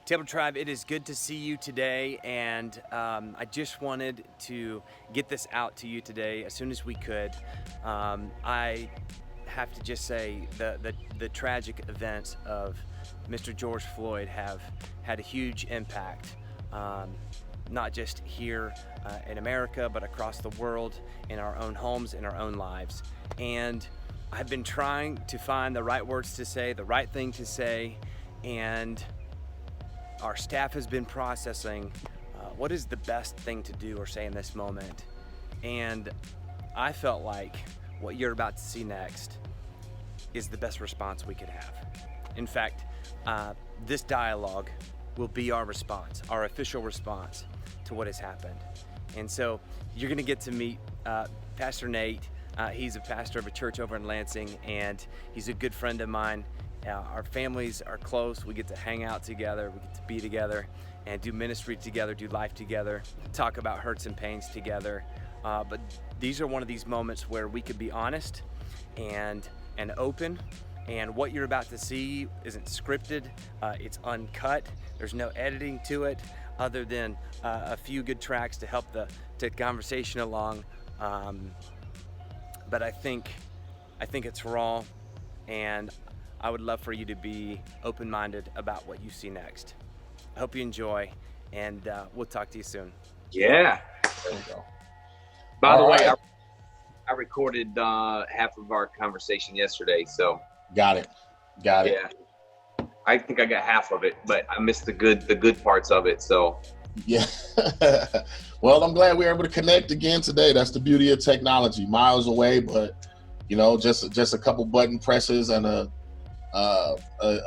Table Tribe, it is good to see you today, and I just wanted to get this out to you today as soon as we could. I have to just say the tragic events of Mr. George Floyd have had a huge impact, not just here in America, but across the world, in our own homes, in our own lives. And I've been trying to find the right words to say, the right thing to say, and our staff has been processing what is the best thing to do or say in this moment. And I felt like what you're about to see next is the best response we could have. In fact, this dialogue will be our response, our official response to what has happened. And so you're going to get to meet Pastor Nate. He's a pastor of a church over in Lansing, and he's a good friend of mine. Our families are close. We get to hang out together. We get to be together and do ministry together, do life together, talk about hurts and pains together. But these are one of these moments where we could be honest and open. And what you're about to see isn't scripted. It's uncut. There's no editing to it other than a few good tracks to help the conversation along. But I think it's raw, and I would love for you to be open-minded about what you see next. I hope you enjoy, and we'll talk to you soon. Yeah. There you go. By the All way, right. I recorded half of our conversation yesterday, so Got it. yeah. I think I got half of it, but I missed the good parts of it. So Yeah. Well, I'm glad we were able to connect again today. That's the beauty of technology. Miles away, but just a couple button presses and a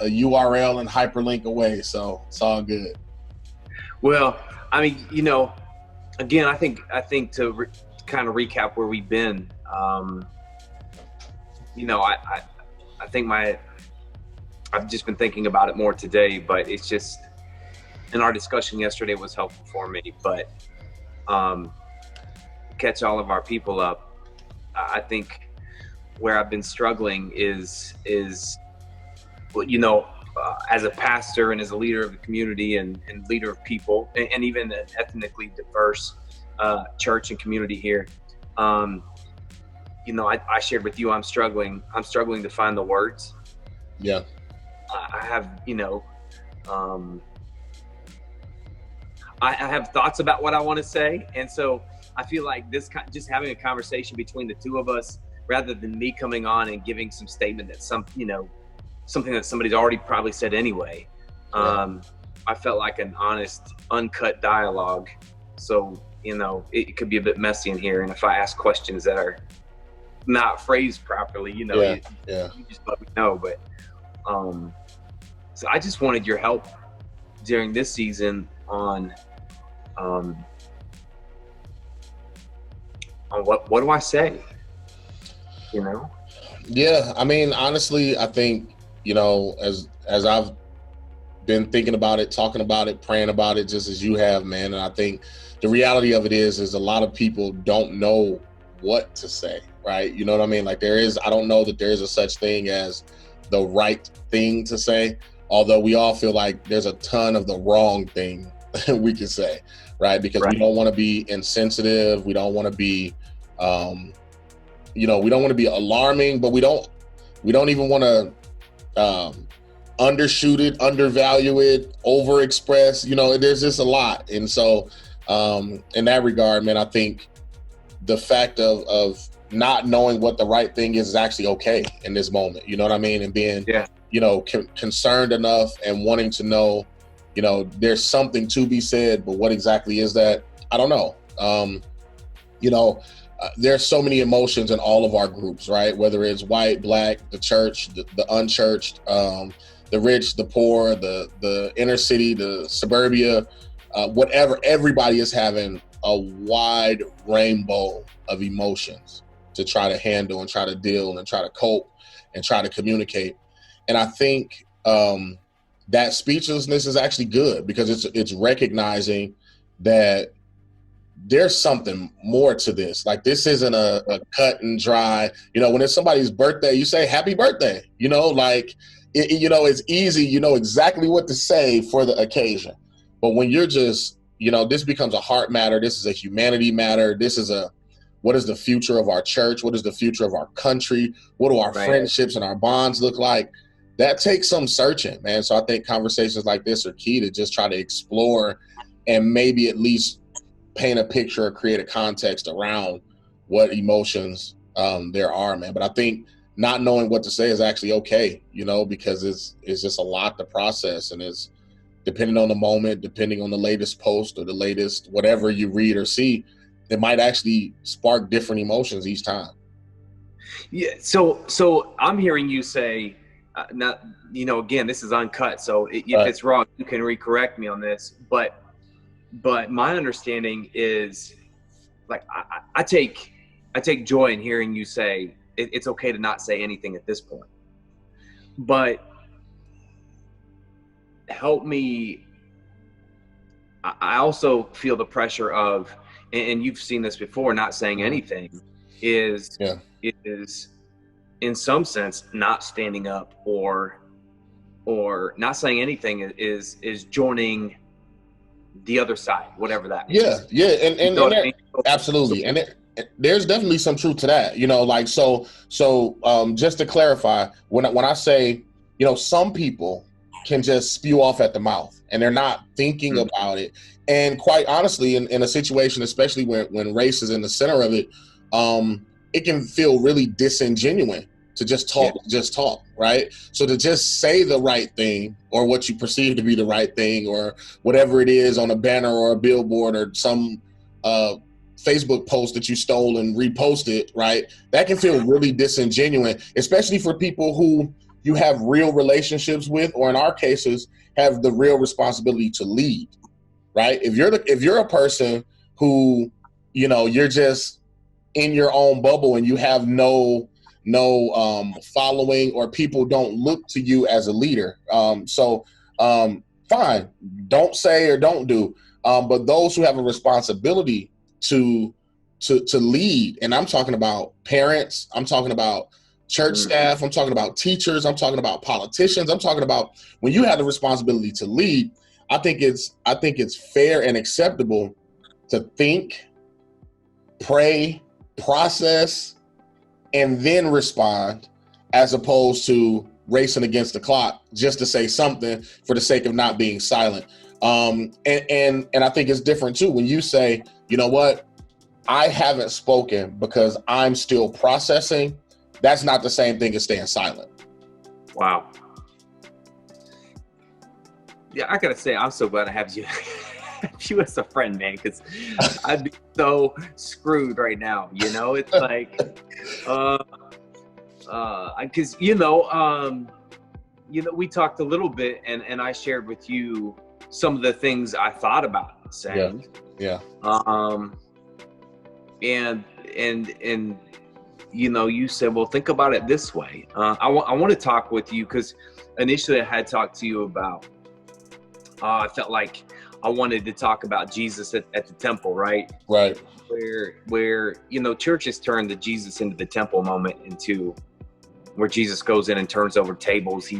URL and hyperlink away. So it's all good. well, I mean, again, I think to kind of recap where we've been. I think I've just been thinking about it more today, but it's just, in our discussion yesterday was helpful for me, but catch all of our people up. I think where I've been struggling is as a pastor and as a leader of the community and leader of people, and even an ethnically diverse church and community here. I shared with you, I'm struggling to find the words. Yeah. I have, I have thoughts about what I want to say. And so I feel like just having a conversation between the two of us, rather than me coming on and giving some statement that something that somebody's already probably said anyway. I felt like an honest, uncut dialogue. So, it could be a bit messy in here. And if I ask questions that are not phrased properly, you just let me know. But so I just wanted your help during this season on what do I say? Yeah. I mean, honestly, I think, as I've been thinking about it, talking about it, praying about it, just as you have, man. And I think the reality of it is a lot of people don't know what to say, right? You know what I mean? Like I don't know that there is a such thing as the right thing to say, although we all feel like there's a ton of the wrong thing we can say, right? Because we don't want to be insensitive. We don't want to be, we don't want to be alarming, but we don't even want to undershoot it, undervalue it, overexpress. There's just a lot. And so in that regard, man, I think the fact of not knowing what the right thing is actually okay in this moment. You know what I mean? And being, concerned enough and wanting to know, there's something to be said, but what exactly is that? I don't know. There's so many emotions in all of our groups, right? Whether it's white, black, the church, the unchurched, the rich, the poor, the inner city, the suburbia, whatever. Everybody is having a wide rainbow of emotions to try to handle and try to deal and try to cope and try to communicate. And I think that speechlessness is actually good because it's recognizing that there's something more to this. Like this isn't a cut and dry, when it's somebody's birthday, you say happy birthday, it's easy. You know exactly what to say for the occasion. But when you're just, this becomes a heart matter. This is a humanity matter. This is what is the future of our church? What is the future of our country? What do our friendships and our bonds look like? That takes some searching, man. So I think conversations like this are key to just try to explore and maybe at least paint a picture or create a context around what emotions there are, man. But I think not knowing what to say is actually okay, because it's just a lot to process, and it's depending on the moment, depending on the latest post or the latest whatever you read or see, it might actually spark different emotions each time. Yeah. So I'm hearing you say, again, this is uncut. So if it's wrong, you can recorrect me on this. But my understanding is, like, I take joy in hearing you say it's okay to not say anything at this point. But help me. I also feel the pressure of, and you've seen this before, not saying anything is in some sense not standing up or not saying anything is joining the other side, whatever that means. Yeah, and absolutely, and there's definitely some truth to that. Just to clarify, when I say, some people can just spew off at the mouth and they're not thinking about it. And quite honestly, in a situation, especially when race is in the center of it, it can feel really disingenuous to just talk, right? So to just say the right thing, or what you perceive to be the right thing, or whatever it is on a banner or a billboard or some Facebook post that you stole and reposted, right? That can feel really disingenuous, especially for people who you have real relationships with, or in our cases, have the real responsibility to lead, right? If you're a person who, you're just in your own bubble and you have no following, or people don't look to you as a leader, fine, don't say or don't do. But those who have a responsibility to lead, and I'm talking about parents, I'm talking about church staff, I'm talking about teachers, I'm talking about politicians, I'm talking about when you have the responsibility to lead, I think it's fair and acceptable to think, pray, process, and then respond, as opposed to racing against the clock just to say something for the sake of not being silent. And I think it's different too when you say, you know what, I haven't spoken because I'm still processing. That's not the same thing as staying silent. Wow. Yeah, I gotta say, I'm so glad I have you as a friend, man, because I'd be so screwed right now. It's like, because we talked a little bit, and I shared with you some of the things I thought about saying. Yeah. And you said, well, think about it this way. I want to talk with you because initially I had talked to you about, I felt like I wanted to talk about Jesus at the temple, right? Right. Where churches turn the Jesus into the temple moment into where Jesus goes in and turns over tables.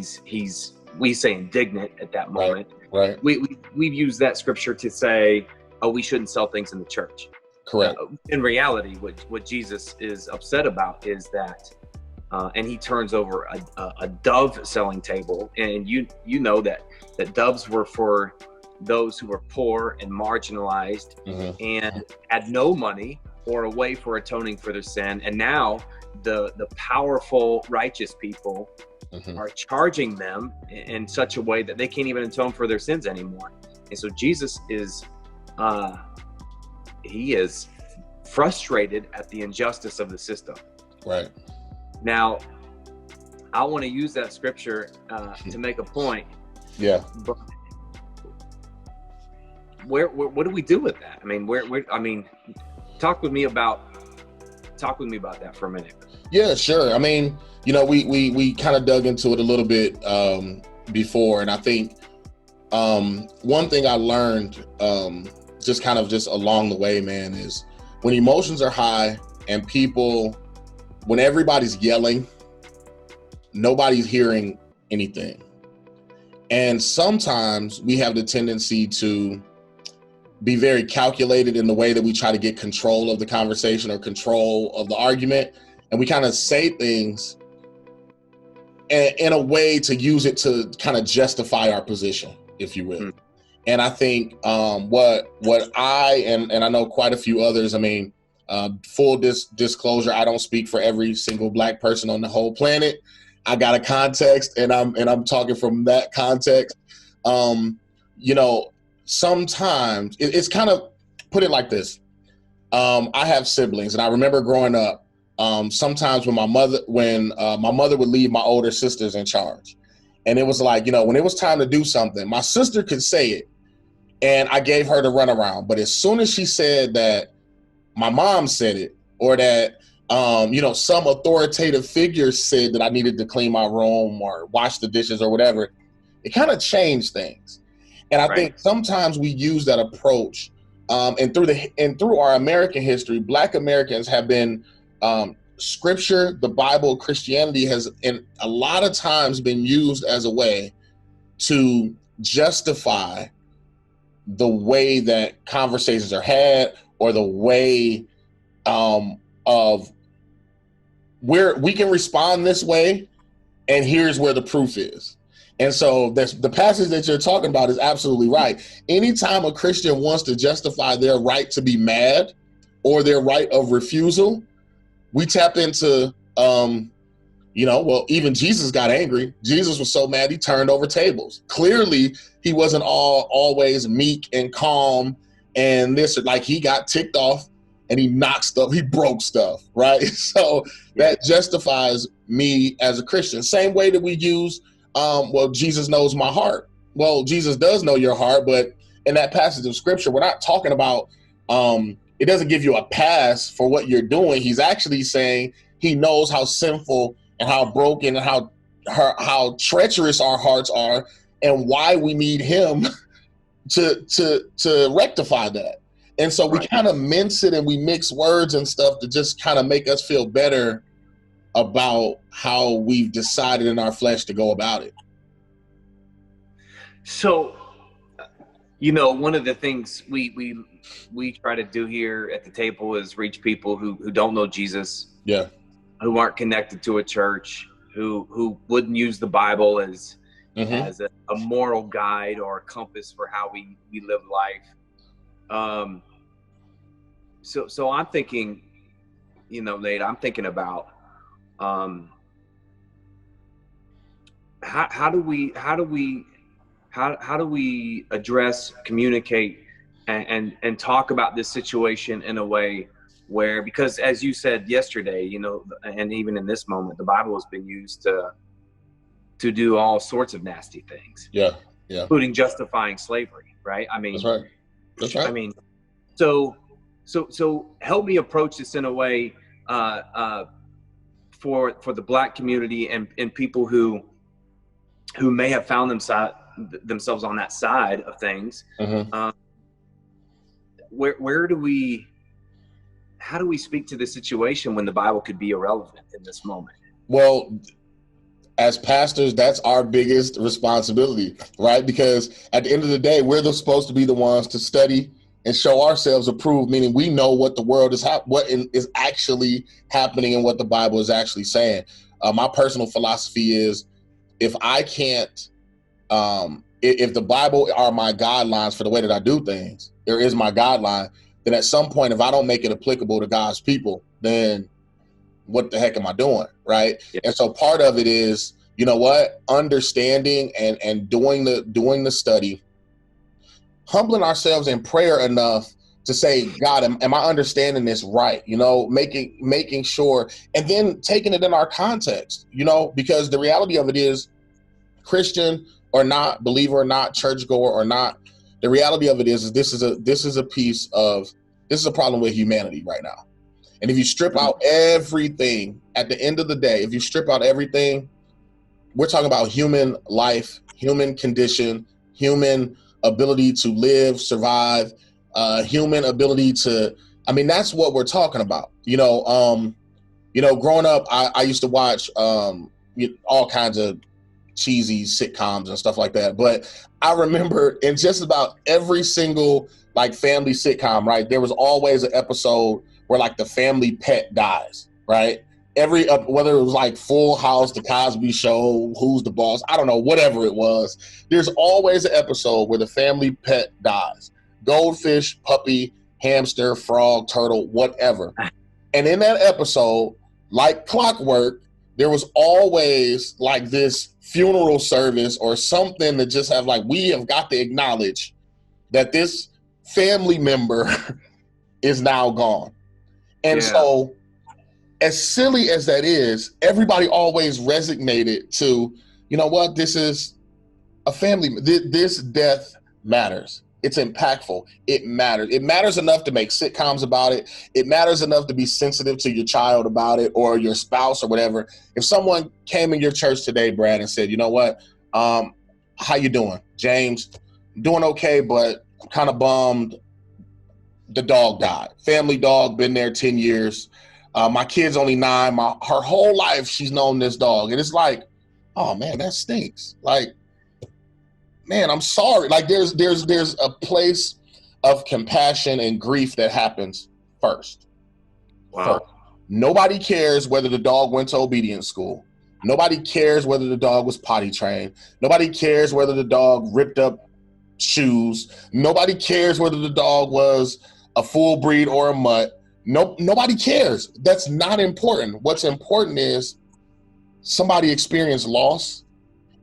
We say indignant at that moment. Right. We've used that scripture to say, we shouldn't sell things in the church. Correct. In reality, what Jesus is upset about is that, and he turns over a dove selling table, and you know that doves were for those who were poor and marginalized, and had no money or a way for atoning for their sin. And now the powerful, righteous people are charging them in such a way that they can't even atone for their sins anymore. And so Jesus is he is frustrated at the injustice of the system. Right. Now, I want to use that scripture to make a point. Yeah. But what do we do with that? I mean, talk with me about that for a minute. Yeah, sure. I mean, we kind of dug into it a little bit before, and I think one thing I learned just along the way, man, is when emotions are high and when everybody's yelling, nobody's hearing anything. And sometimes we have the tendency to be very calculated in the way that we try to get control of the conversation or control of the argument. And we kind of say things in a way to use it to kind of justify our position, if you will. And I think what I and I know quite a few others, I mean, full disclosure, I don't speak for every single Black person on the whole planet. I got a context, and I'm talking from that context. You know, sometimes it's kind of, put it like this. I have siblings, and I remember growing up. Sometimes when my mother would leave my older sisters in charge, and it was like, you know, when it was time to do something, my sister could say it, and I gave her the runaround. But as soon as she said that my mom said it, or that you know, some authoritative figure said that I needed to clean my room or wash the dishes or whatever, it kind of changed things. And I think sometimes we use that approach, and through our American history, Black Americans have been Scripture, the Bible, Christianity has in a lot of times been used as a way to justify the way that conversations are had, or the way of where we can respond this way, and here's where the proof is. And so the passage that you're talking about is absolutely right. Anytime a Christian wants to justify their right to be mad or their right of refusal, we tap into, you know, well, even Jesus got angry. Jesus was so mad he turned over tables. Clearly, he wasn't always meek and calm, and this, like, he got ticked off and he knocked stuff, he broke stuff, right? So that justifies me as a Christian. Same way that we use, well, Jesus knows my heart. Well, Jesus does know your heart, but in that passage of Scripture, we're not talking about, it doesn't give you a pass for what you're doing. He's actually saying he knows how sinful and how broken and how treacherous our hearts are, and why we need him to rectify that. And so we kind of mince it and we mix words and stuff to just kind of make us feel better about how we've decided in our flesh to go about it. So, you know, one of the things we try to do here at the table is reach people who don't know Jesus, who aren't connected to a church, who wouldn't use the Bible as a moral guide or a compass for how we live life. So I'm thinking, you know, Nate, I'm thinking about how do we address, communicate, and talk about this situation in a way where, because as you said yesterday, you know, and even in this moment, the Bible has been used to do all sorts of nasty things. Yeah. Including justifying slavery, right? I mean, that's right. I mean, so help me approach this in a way for the Black community and people who may have found themselves on that side of things. How do we speak to this situation when the Bible could be irrelevant in this moment? Well, as pastors, that's our biggest responsibility, right? Because at the end of the day, we're supposed to be the ones to study and show ourselves approved, meaning we know what the world is, what is actually happening and what the Bible is actually saying. My personal philosophy is, if I can't, if the Bible are my guidelines for the way that I do things, there is my guideline, then at some point, if I don't make it applicable to God's people, then what the heck am I doing, right? Yeah. And so part of it is, you know what, understanding and doing the study, humbling ourselves in prayer enough to say, God, am I understanding this right? You know, making sure, and then taking it in our context, you know, because the reality of it is, Christian or not, believer or not, churchgoer or not, the reality of it is this is a problem with humanity right now. And if you strip out everything, at the end of the day, if you strip out everything, we're talking about human life, human condition, human ability to live, survive, human ability to, I mean, that's what we're talking about. Growing up, I used to watch all kinds of cheesy sitcoms and stuff like that. But I remember in just about every single like family sitcom, right, there was always an episode where like the family pet dies, right? Whether it was like Full House, The Cosby Show, Who's the Boss, I don't know, whatever it was, there's always an episode where the family pet dies. Goldfish, puppy, hamster, frog, turtle, whatever. And in that episode, like clockwork, there was always like this funeral service or something that just have like, we have got to acknowledge that this family member is now gone. And so as silly as that is, everybody always resonated to, you know what, this is a family, this death matters. It's impactful. It matters. It matters enough to make sitcoms about it. It matters enough to be sensitive to your child about it or your spouse or whatever. If someone came in your church today, Brad, and said, you know what, how you doing? James, doing okay, but kind of bummed. The dog died. Family dog, been there 10 years. My kid's only 9. Her whole life she's known this dog. And it's like, oh man, that stinks. Like, man, I'm sorry. Like there's a place of compassion and grief that happens first. Wow. First. Nobody cares whether the dog went to obedience school. Nobody cares whether the dog was potty trained. Nobody cares whether the dog ripped up shoes. Nobody cares whether the dog was a full breed or a mutt. Nobody cares. That's not important. What's important is somebody experienced loss.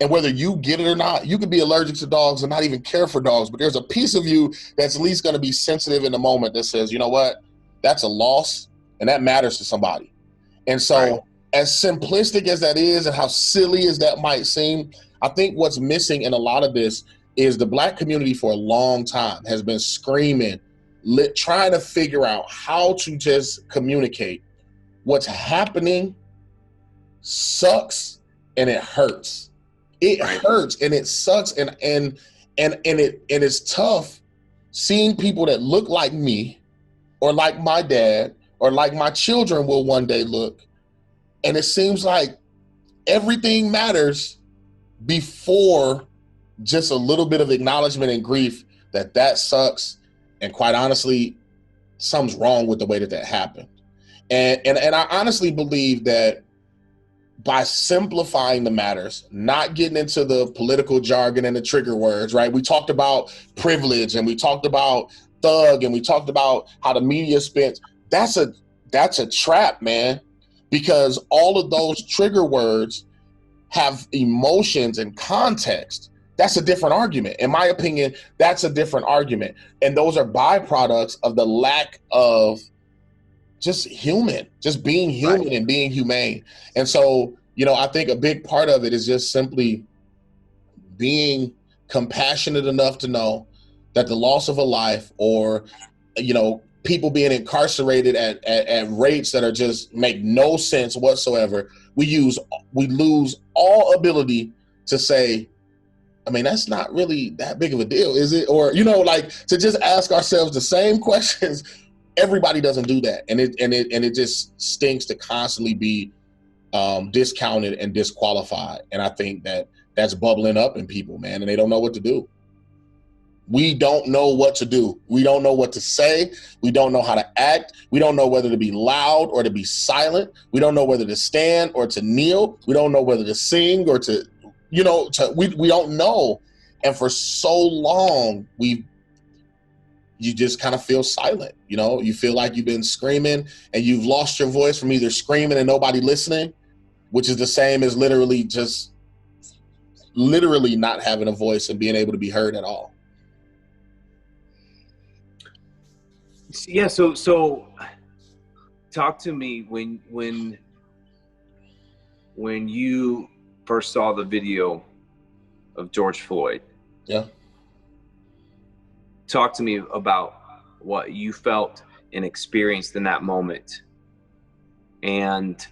And whether you get it or not, you could be allergic to dogs and not even care for dogs. But there's a piece of you that's at least going to be sensitive in the moment that says, you know what, that's a loss and that matters to somebody. And so right. As simplistic as that is and how silly as that might seem, I think what's missing in a lot of this is the Black community for a long time has been screaming, trying to figure out how to just communicate. What's happening sucks and it hurts. It hurts and it sucks and it's tough seeing people that look like me or like my dad or like my children will one day look. And it seems like everything matters before just a little bit of acknowledgement and grief that sucks. And quite honestly, something's wrong with the way that happened. And I honestly believe that by simplifying the matters, not getting into the political jargon and the trigger words, right? We talked about privilege and we talked about thug and we talked about how the media spins. That's a trap, man, because all of those trigger words have emotions and context. That's a different argument. In my opinion, that's a different argument. And those are byproducts of the lack of just being human right. And being humane. And so, you know, I think a big part of it is just simply being compassionate enough to know that the loss of a life or, you know, people being incarcerated at rates that are just make no sense whatsoever. We lose all ability to say, I mean, that's not really that big of a deal, is it? Or, you know, like to just ask ourselves the same questions. Everybody doesn't do that. And it just stinks to constantly be discounted and disqualified. And I think that's bubbling up in people, man, and they don't know what to do. We don't know what to do. We don't know what to say. We don't know how to act. We don't know whether to be loud or to be silent. We don't know whether to stand or to kneel. We don't know whether to sing or to, you know, we don't know. And for so long, you just kind of feel silent. You know, you feel like you've been screaming and you've lost your voice from either screaming and nobody listening, which is the same as literally not having a voice and being able to be heard at all. Yeah. So talk to me when you first saw the video of George Floyd. Yeah. Talk to me about what you felt and experienced in that moment. And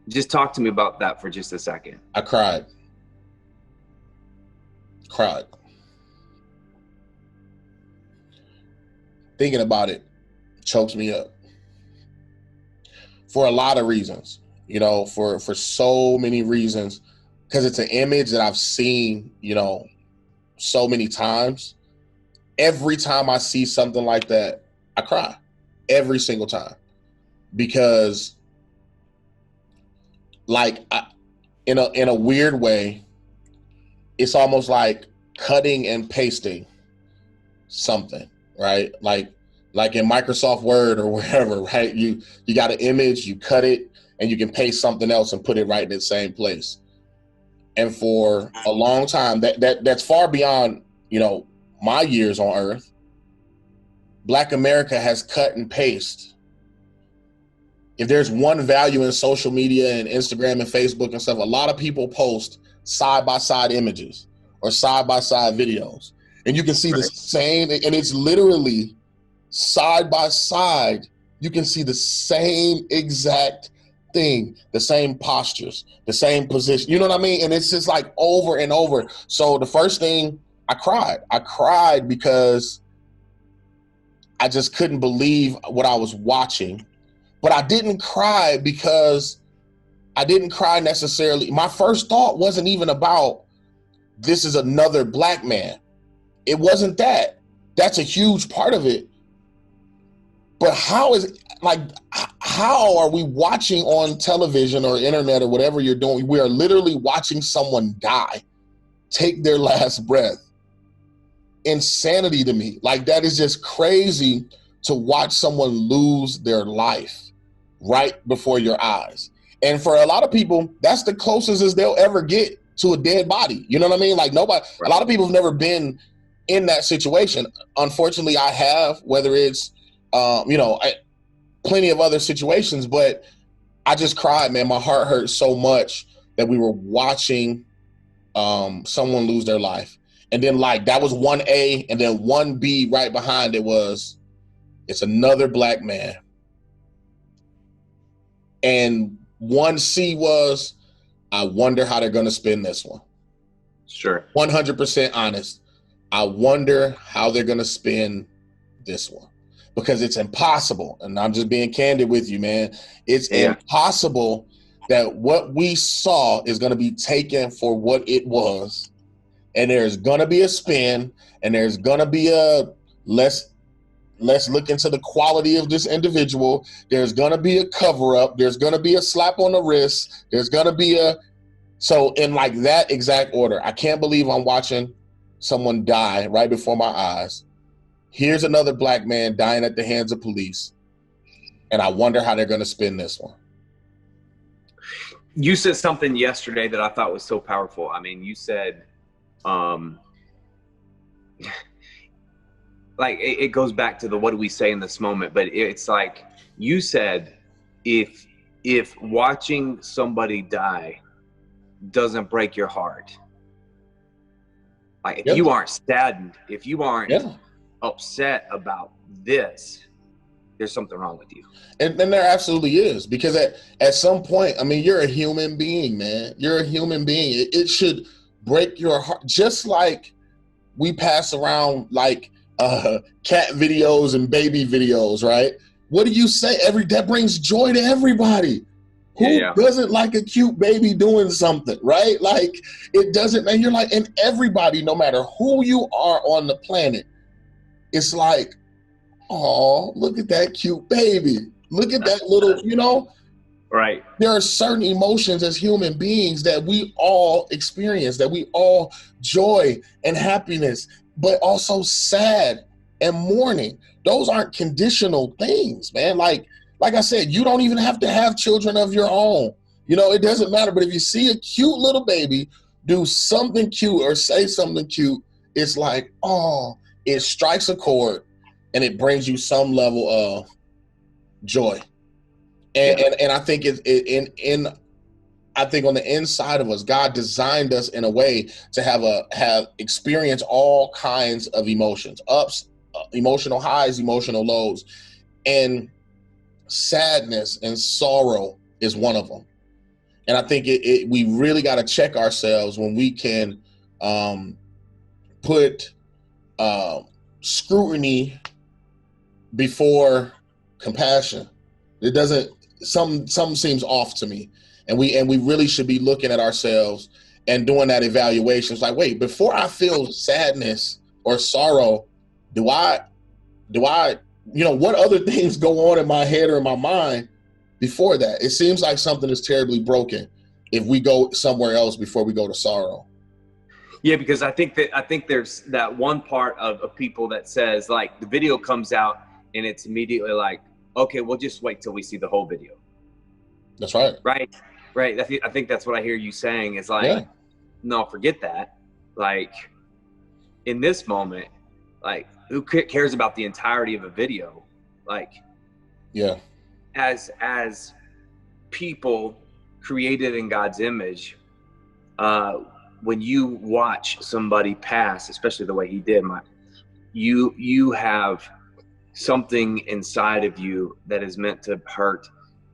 just talk to me about that for just a second. I cried. Thinking about it chokes me up for a lot of reasons. you know, for so many reasons, because it's an image that I've seen, you know, so many times. Every time I see something like that, I cry every single time, because like in a weird way, it's almost like cutting and pasting something, right? Like in Microsoft Word or wherever, right? You got an image, you cut it, and you can paste something else and put it right in the same place. And for a long time, that's far beyond, you know, my years on earth. Black America has cut and paste. If there's one value in social media and Instagram and Facebook and stuff, a lot of people post side-by-side images or side-by-side videos. And you can see the same, and it's literally side by side. You can see the same exact thing, the same postures, the same position. You know what I mean? And it's just like over and over. So the first thing, I cried. I cried because I just couldn't believe what I was watching. But I didn't cry because I didn't cry necessarily. My first thought wasn't even about this is another black man. It wasn't that. That's a huge part of it. But how are we watching on television or internet or whatever you're doing? We are literally watching someone die, take their last breath. Insanity to me. Like, that is just crazy to watch someone lose their life right before your eyes. And for a lot of people, that's the closest as they'll ever get to a dead body. You know what I mean? Like, nobody, a lot of people have never been in that situation. Unfortunately, I have, whether it's, plenty of other situations, but I just cried, man. My heart hurt so much that we were watching someone lose their life. And then, like, that was 1A, and then 1B right behind it was, it's another black man. And 1C was, I wonder how they're going to spin this one. Sure. 100% honest. I wonder how they're going to spin this one, because it's impossible. And I'm just being candid with you, man. It's impossible that what we saw is going to be taken for what it was. And there's going to be a spin, and there's going to be a let's look into the quality of this individual. There's going to be a cover up. There's going to be a slap on the wrist. There's going to be so in like that exact order. I can't believe I'm watching someone die right before my eyes. Here's another black man dying at the hands of police. And I wonder how they're going to spin this one. You said something yesterday that I thought was so powerful. I mean, you said, like, it goes back to the what do we say in this moment, but it's like you said, if watching somebody die doesn't break your heart, like if you aren't saddened, if you aren't upset about this, there's something wrong with you. And there absolutely is, because at some point, I mean, you're a human being, man. You're a human being. It should break your heart, just like we pass around like cat videos and baby videos, right? What do you say? That brings joy to everybody. Who doesn't like a cute baby doing something, right? Like, it doesn't, and you're like, and everybody, no matter who you are on the planet, it's like, oh, look at that cute baby. Look at that little, you know? Right. There are certain emotions as human beings that we all experience, that we all joy and happiness, but also sad and mourning. Those aren't conditional things, man. Like I said, you don't even have to have children of your own. You know, it doesn't matter. But if you see a cute little baby do something cute or say something cute, it's like, oh, it strikes a chord and it brings you some level of joy. And I think I think on the inside of us, God designed us in a way to have experienced all kinds of emotions, ups, emotional highs, emotional lows, and sadness and sorrow is one of them. And I think we really got to check ourselves when we can put scrutiny before compassion. It doesn't, something seems off to me, and we really should be looking at ourselves and doing that evaluation. It's like, wait, before I feel sadness or sorrow, do I, what other things go on in my head or in my mind before that? It seems like something is terribly broken if we go somewhere else before we go to sorrow. Yeah, because I think there's that one part of people that says, like, the video comes out and it's immediately like, okay, we'll just wait till we see the whole video. That's right. Right. I think that's what I hear you saying is like, yeah. No, forget that. Like, in this moment, like, who cares about the entirety of a video? Like, yeah, as people created in God's image, when you watch somebody pass, especially the way he did, you have something inside of you that is meant to hurt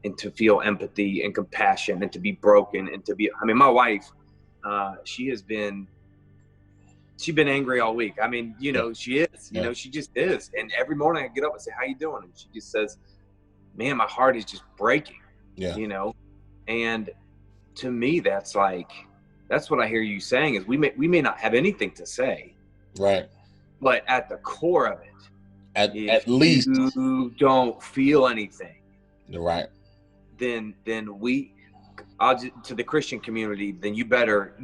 and to feel empathy and compassion and to be broken and to be, I mean, my wife, she's been angry all week. I mean, she is, she just is. And every morning I get up and say, how you doing? And she just says, man, my heart is just breaking, and to me, that's what I hear you saying is we may not have anything to say. Right. But at the core of it, at least you don't feel anything. Right. Then to the Christian community, then you better,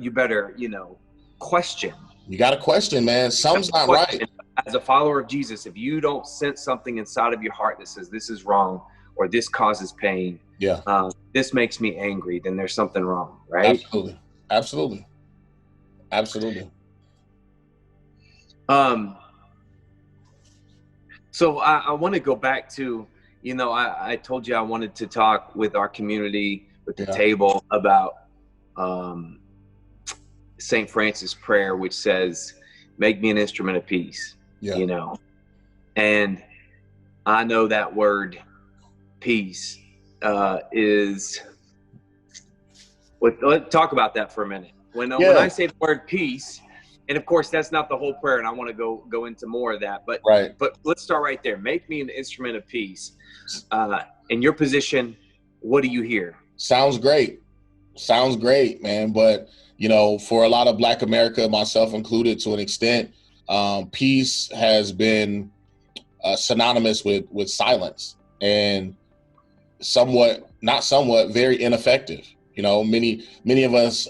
question. You got to question, man. Something's not right. As a follower of Jesus, if you don't sense something inside of your heart that says this is wrong or this causes pain, this makes me angry, then there's something wrong, right? Absolutely. So I want to go back to, I told you I wanted to talk with our community, with the table about St. Francis' prayer, which says, make me an instrument of peace, and I know that word peace is, let's talk about that for a minute. When I say the word peace, and of course that's not the whole prayer, and I want to go into more of that, but let's start right there. Make me an instrument of peace. In your position, what do you hear? Sounds great, man. But for a lot of Black America, myself included, to an extent, peace has been synonymous with silence, and very ineffective. Many of us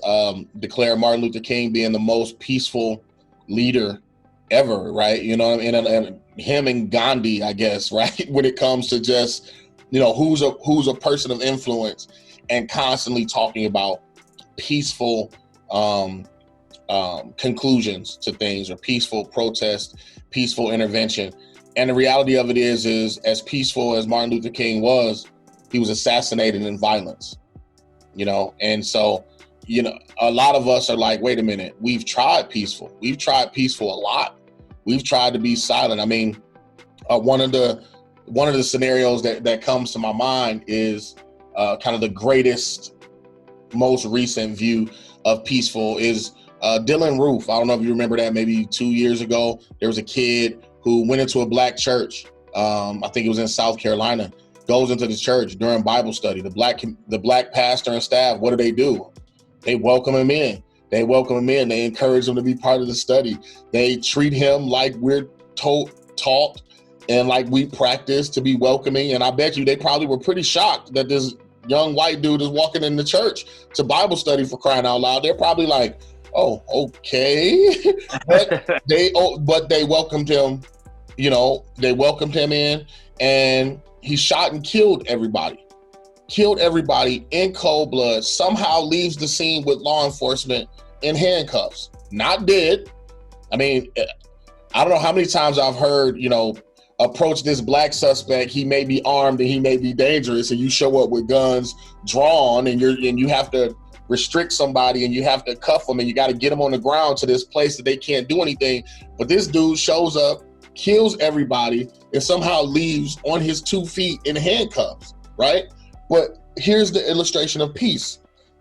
declare Martin Luther King being the most peaceful leader ever, right? And him and Gandhi, I guess, right? When it comes to just, who's a person of influence and constantly talking about peaceful conclusions to things, or peaceful protest, peaceful intervention. And the reality of it is as peaceful as Martin Luther King was, he was assassinated in violence. And so, a lot of us are like, wait a minute, we've tried peaceful a lot. We've tried to be silent. I mean, one of the scenarios that comes to my mind is kind of the greatest, most recent view of peaceful is Dylann Roof. I don't know if you remember that. Maybe 2 years ago, there was a kid who went into a Black church. I think it was in South Carolina. Goes into the church during Bible study. The black pastor and staff, what do? They welcome him in. They encourage him to be part of the study. They treat him like we're taught and like we practice to be welcoming. And I bet you they probably were pretty shocked that this young white dude is walking in the church to Bible study, for crying out loud. They're probably like, oh, okay. but they welcomed him, they welcomed him in, and he shot and killed everybody in cold blood, somehow leaves the scene with law enforcement in handcuffs, not dead. I mean, I don't know how many times I've heard, approach this Black suspect, he may be armed and he may be dangerous, and you show up with guns drawn, and you have to restrict somebody and you have to cuff them and you got to get them on the ground to this place that they can't do anything. But this dude shows up, kills everybody, and somehow leaves on his 2 feet in handcuffs, right? But here's the illustration of peace.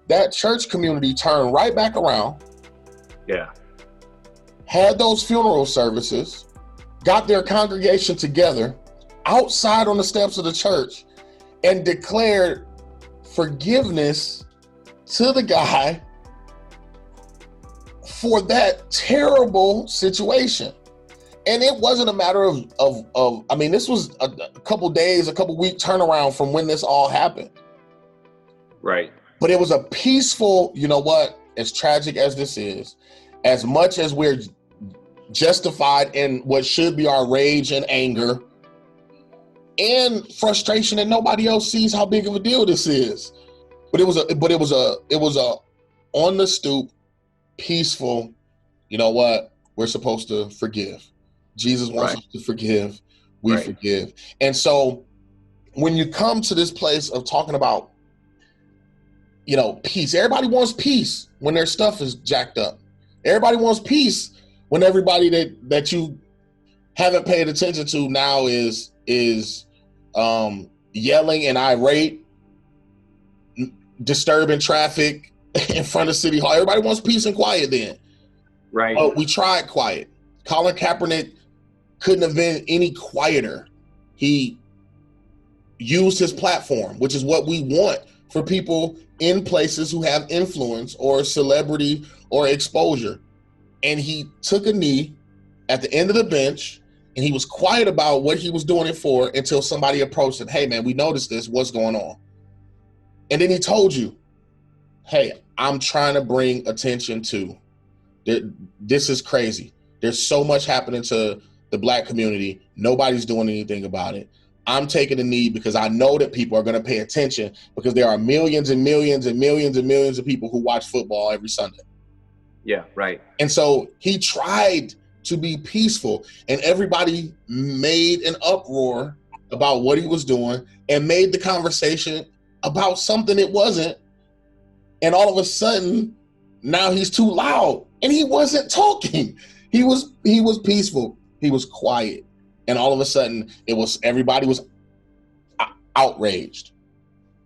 That church community turned right back around. Yeah. Had those funeral services, got their congregation together outside on the steps of the church, and declared forgiveness to the guy for that terrible situation. And it wasn't a matter of I mean, this was a couple days, a couple week turnaround from when this all happened. Right. But it was a peaceful, you know what, as tragic as this is, as much as we're justified in what should be our rage and anger and frustration, and nobody else sees how big of a deal this is. But it was a on the stoop, peaceful, you know what, we're supposed to forgive. Jesus wants us to forgive. We forgive. And so when you come to this place of talking about, you know, peace, everybody wants peace when their stuff is jacked up. Everybody wants peace when everybody that you haven't paid attention to now is yelling and irate, disturbing traffic in front of City Hall. Everybody wants peace and quiet then. Right. But we tried quiet. Colin Kaepernick couldn't have been any quieter. He used his platform, which is what we want for people in places who have influence or celebrity or exposure. And he took a knee at the end of the bench, and he was quiet about what he was doing it for until somebody approached him. Hey, man, we noticed this. What's going on? And then he told you, hey, I'm trying to bring attention to this is crazy. There's so much happening to the Black community. Nobody's doing anything about it. I'm taking a knee because I know that people are going to pay attention, because there are millions and millions and millions and millions of people who watch football every Sunday. Yeah, right. And so he tried to be peaceful, and everybody made an uproar about what he was doing and made the conversation about something it wasn't. And all of a sudden, now he's too loud, and he wasn't talking. He was peaceful. He was quiet. And all of a sudden, everybody was outraged.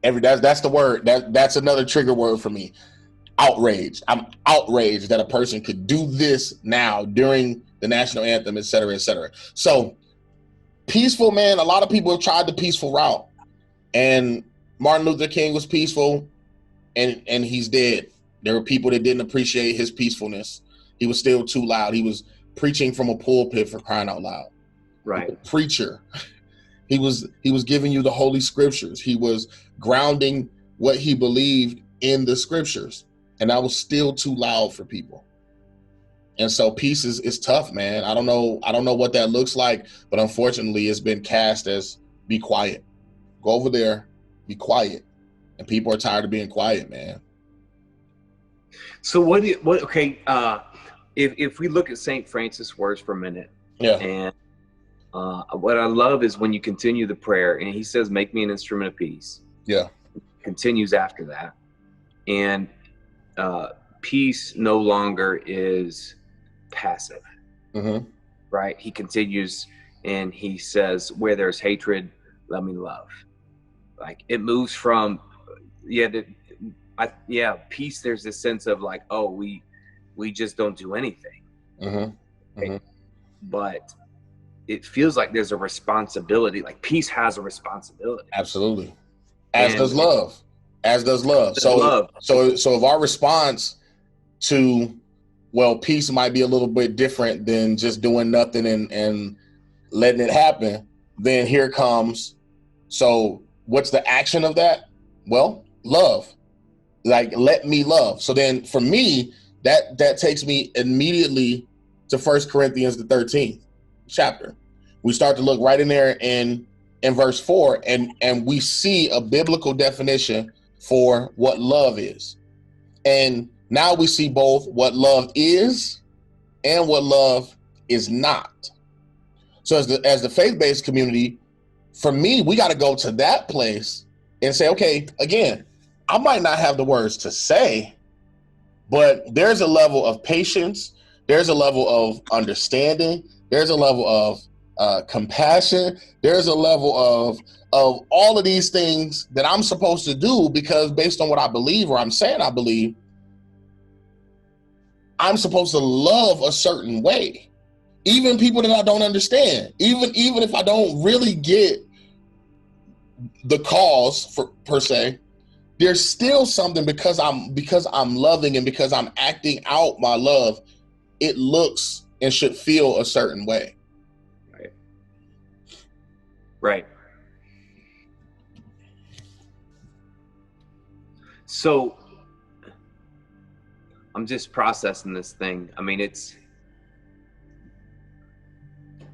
That's the word. That's another trigger word for me. Outraged. I'm outraged that a person could do this now during the national anthem, et cetera, et cetera. So peaceful, man. A lot of people have tried the peaceful route, and Martin Luther King was peaceful, and he's dead. There were people that didn't appreciate his peacefulness. He was still too loud. He was preaching from a pulpit, for crying out loud. Right. Preacher. He was giving you the Holy Scriptures. He was grounding what he believed in the Scriptures. And that was still too loud for people. And so peace is tough, man. I don't know what that looks like, but unfortunately it's been cast as be quiet. Go over there, be quiet. And people are tired of being quiet, man. So if we look at St. Francis' words for a minute, yeah. And what I love is when you continue the prayer and he says, make me an instrument of peace. Yeah. Continues after that. And peace no longer is passive. Mm-hmm. Right? He continues and he says, where there's hatred, let me love. Like it moves from, peace. There's this sense of like, oh, we just don't do anything. Mm-hmm. Mm-hmm. But it feels like there's a responsibility. Like peace has a responsibility. Absolutely. As does love. So if our response to, well, peace might be a little bit different than just doing nothing and letting it happen, then here comes, so what's the action of that? Well, love. Like, let me love. So then for me, that takes me immediately to 1 Corinthians, the 13th chapter. We start to look right in there in verse 4, and we see a biblical definition for what love is. And now we see both what love is and what love is not. So as the faith-based community, for me, we got to go to that place and say, okay, again, I might not have the words to say, but there's a level of patience, there's a level of understanding, there's a level of compassion, there's a level of all of these things that I'm supposed to do, because based on what I believe, or I'm saying I believe, I'm supposed to love a certain way. Even people that I don't understand, even if I don't really get the cause per se, there's still something because I'm loving and because I'm acting out my love, it looks and should feel a certain way. Right. So I'm just processing this thing. I mean, it's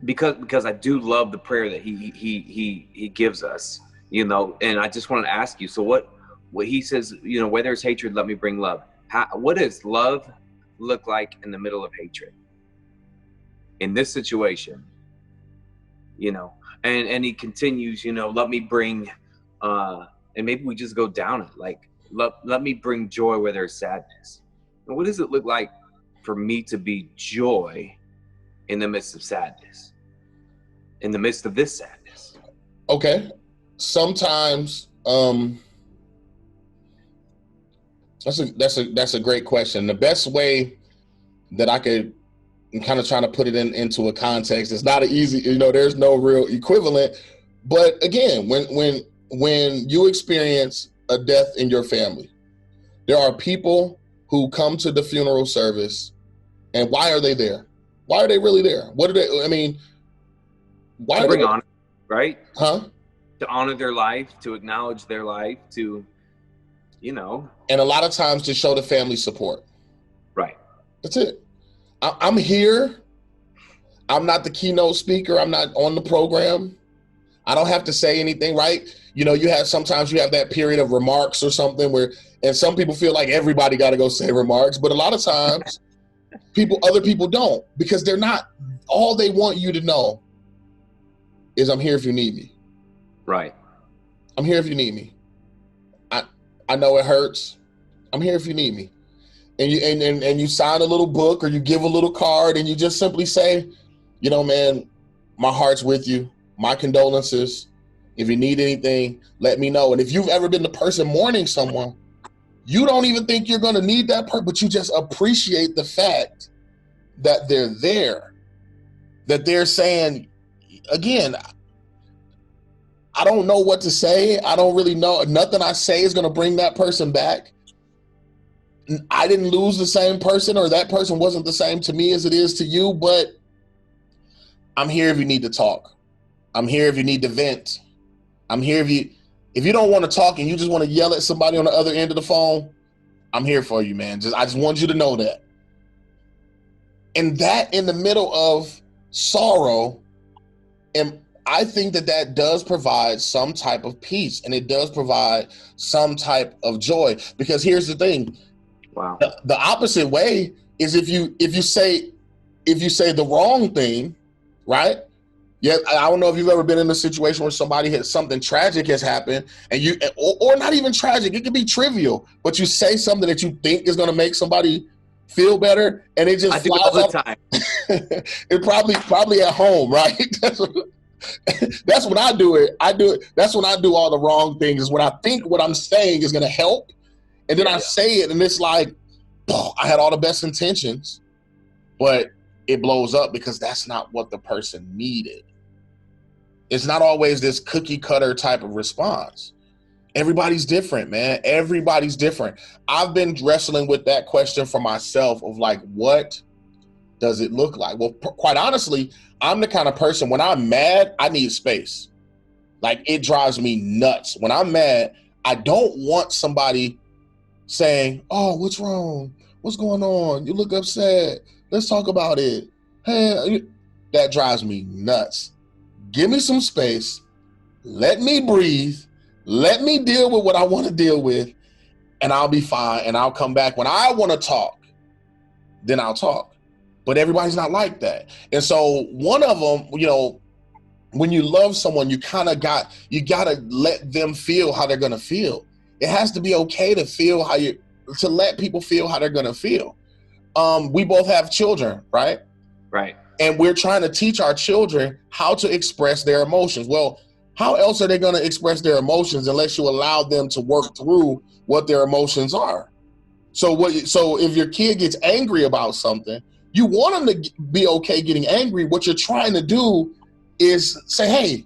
because I do love the prayer that he gives us, you know, and I just want to ask you, so what he says, you know, where there's hatred, let me bring love. What does love look like in the middle of hatred? In this situation, you know, and he continues, you know, let me bring, and maybe we just go down it, like, let me bring joy where there's sadness. And what does it look like for me to be joy in the midst of sadness, in the midst of this sadness? Okay. Sometimes, that's a great question. The best way that I could, I'm kind of trying to put it into a context. It's not an easy, you know, there's no real equivalent. But again, when you experience a death in your family, there are people who come to the funeral service, and why are they there? Why are they really there? What do they, I mean, why to bring honor, right? Huh? To honor their life, to acknowledge their life, to, you know. And a lot of times to show the family support. Right. That's it. I'm here. I'm not the keynote speaker. I'm not on the program. I don't have to say anything, right? You know, sometimes you have that period of remarks or something where, and some people feel like everybody got to go say remarks, but a lot of times other people don't, because they're not, all they want you to know is I'm here if you need me. Right. I'm here if you need me. I know it hurts. I'm here if you need me. And you sign a little book, or you give a little card, and you just simply say, you know, man, my heart's with you. My condolences. If you need anything, let me know. And if you've ever been the person mourning someone, you don't even think you're going to need that person, but you just appreciate the fact that they're there, that they're saying, again, I don't know what to say. I don't really know. Nothing I say is going to bring that person back. I didn't lose the same person, or that person wasn't the same to me as it is to you, but I'm here if you need to talk. I'm here if you need to vent. I'm here if you don't want to talk and you just want to yell at somebody on the other end of the phone, I'm here for you, man. I just want you to know that. And that in the middle of sorrow, and I think that does provide some type of peace, and it does provide some type of joy. Because here's the thing. Wow. The opposite way is if you say the wrong thing, right? Yeah, I don't know if you've ever been in a situation where something tragic has happened, and or not even tragic, it could be trivial, but you say something that you think is going to make somebody feel better, and it just flies all the off. time. It probably at home, right? That's when I do it. That's when I do all the wrong things, is when I think what I'm saying is going to help, and then I say it, and it's like, oh, I had all the best intentions, but it blows up because that's not what the person needed. It's not always this cookie cutter type of response. Everybody's different, man. Everybody's different. I've been wrestling with that question for myself of like, what does it look like? Well, quite honestly, I'm the kind of person, when I'm mad, I need space. Like, it drives me nuts. When I'm mad, I don't want somebody saying, oh, what's wrong? What's going on? You look upset. Let's talk about it. Hey, that drives me nuts. Give me some space. Let me breathe. Let me deal with what I want to deal with, and I'll be fine. And I'll come back when I want to talk. Then I'll talk. But everybody's not like that. And so one of them, you know, when you love someone, you got to let them feel how they're going to feel. It has to be okay to feel to let people feel how they're going to feel. We both have children, right? Right. And we're trying to teach our children how to express their emotions. Well, how else are they going to express their emotions unless you allow them to work through what their emotions are? So if your kid gets angry about something, you want them to be okay getting angry. What you're trying to do is say, hey,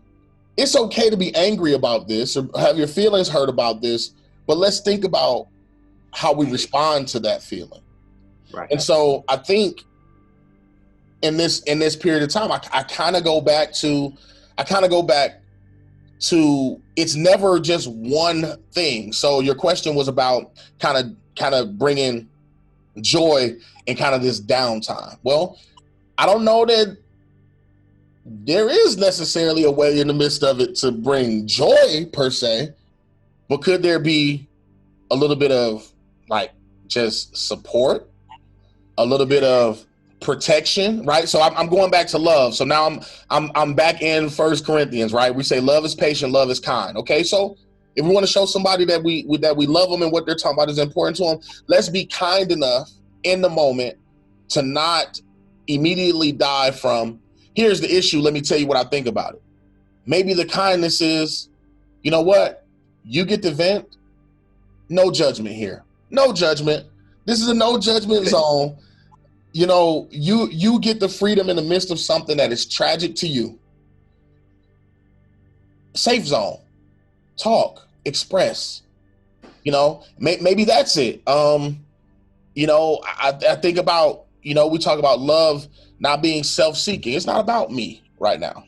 it's okay to be angry about this or have your feelings hurt about this, but let's think about how we respond to that feeling. Right. And so I think in this period of time, I kind of go back to it's never just one thing. So your question was about kind of bringing joy in kind of this downtime. Well, I don't know that there is necessarily a way in the midst of it to bring joy per se, but could there be a little bit of like just support, a little bit of protection, right? So I'm going back to love. So now I'm back in 1 Corinthians, right? We say love is patient, love is kind. Okay, so if we want to show somebody that we love them and what they're talking about is important to them, let's be kind enough in the moment to not immediately die from, here's the issue, let me tell you what I think about it. Maybe the kindness is, you know what? You get to vent. No judgment here. No judgment. This is a no judgment zone. You know, you get the freedom in the midst of something that is tragic to you. Safe zone. Talk. Express. You know, maybe that's it. You know, I think about, you know, we talk about love not being self-seeking. It's not about me right now.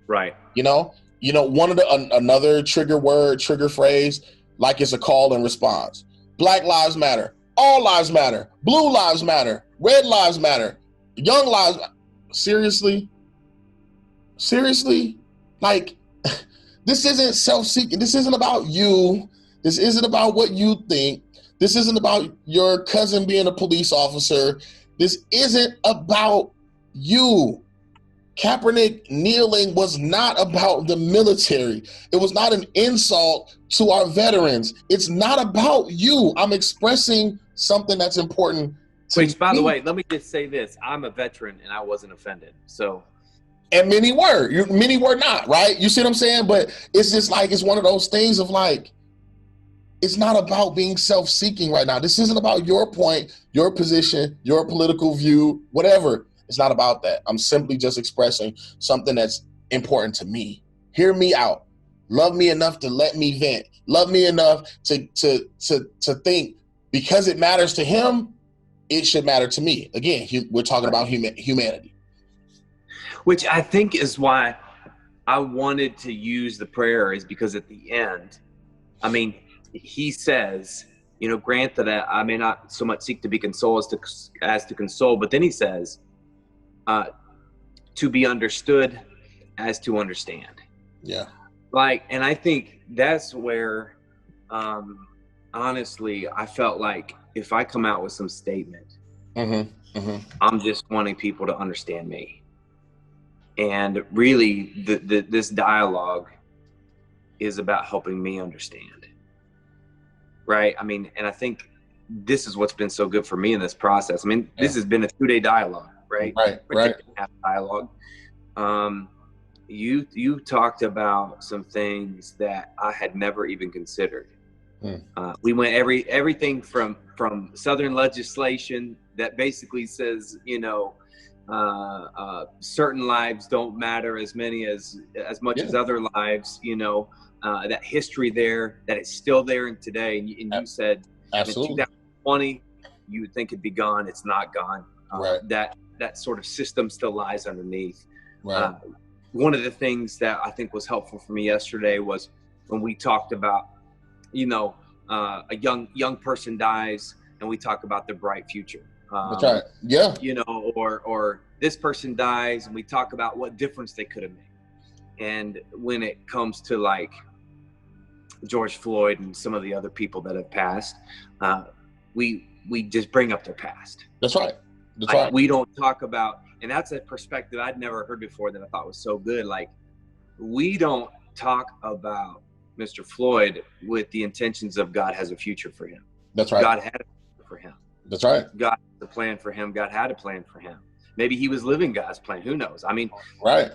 Right. You know, one of another trigger phrase, like it's a call and response. Black lives matter. All lives matter. Blue lives matter. Red lives matter. Young lives. Seriously? Like, this isn't self-seeking. This isn't about you. This isn't about what you think. This isn't about your cousin being a police officer. This isn't about you. Kaepernick kneeling was not about the military. It was not an insult to our veterans. It's not about you. I'm expressing something that's important to Which, by me. the way, let me just say this. I'm a veteran and I wasn't offended. So, and many were not, right? You see what I'm saying? But it's just like, it's one of those things of like, it's not about being self-seeking right now. This isn't about your point, your position, your political view, whatever. It's not about that. I'm simply just expressing something that's important to me. Hear me out. Love me enough to let me vent. Love me enough to think, because it matters to him, it should matter to me. Again, we're talking about humanity. which I think is why I wanted to use the prayer, is because at the end, I mean, he says, you know, grant that I may not so much seek to be consoled as to console, but then he says, to be understood as to understand. Yeah. Like, and I think that's where, honestly, I felt like if I come out with some statement, I'm just wanting people to understand me. And really, this dialogue is about helping me understand. Right? I mean, and I think this is what's been so good for me in this process. I mean, this has been a 2-day dialogue, right? Right. Half dialogue. You talked about some things that I had never even considered. We went everything from Southern legislation that basically says, you know, certain lives don't matter as much as other lives, you know, that history there, that it's still there in today. And you said, absolutely, in 2020, you would think it'd be gone. It's not gone. Right. That sort of system still lies underneath. Right. One of the things that I think was helpful for me yesterday was when we talked about, you know, a young person dies and we talk about their bright future. That's right. Yeah. You know, or this person dies and we talk about what difference they could have made. And when it comes to like George Floyd and some of the other people that have passed, we just bring up their past. That's right. That's like, right. We don't talk about, and that's a perspective I'd never heard before that I thought was so good. Like, we don't talk about Mr. Floyd with the intentions of God has a future for him. That's right. God had a future for him. That's right. God had a plan for him. God had a plan for him. Maybe he was living God's plan. Who knows? I mean, right.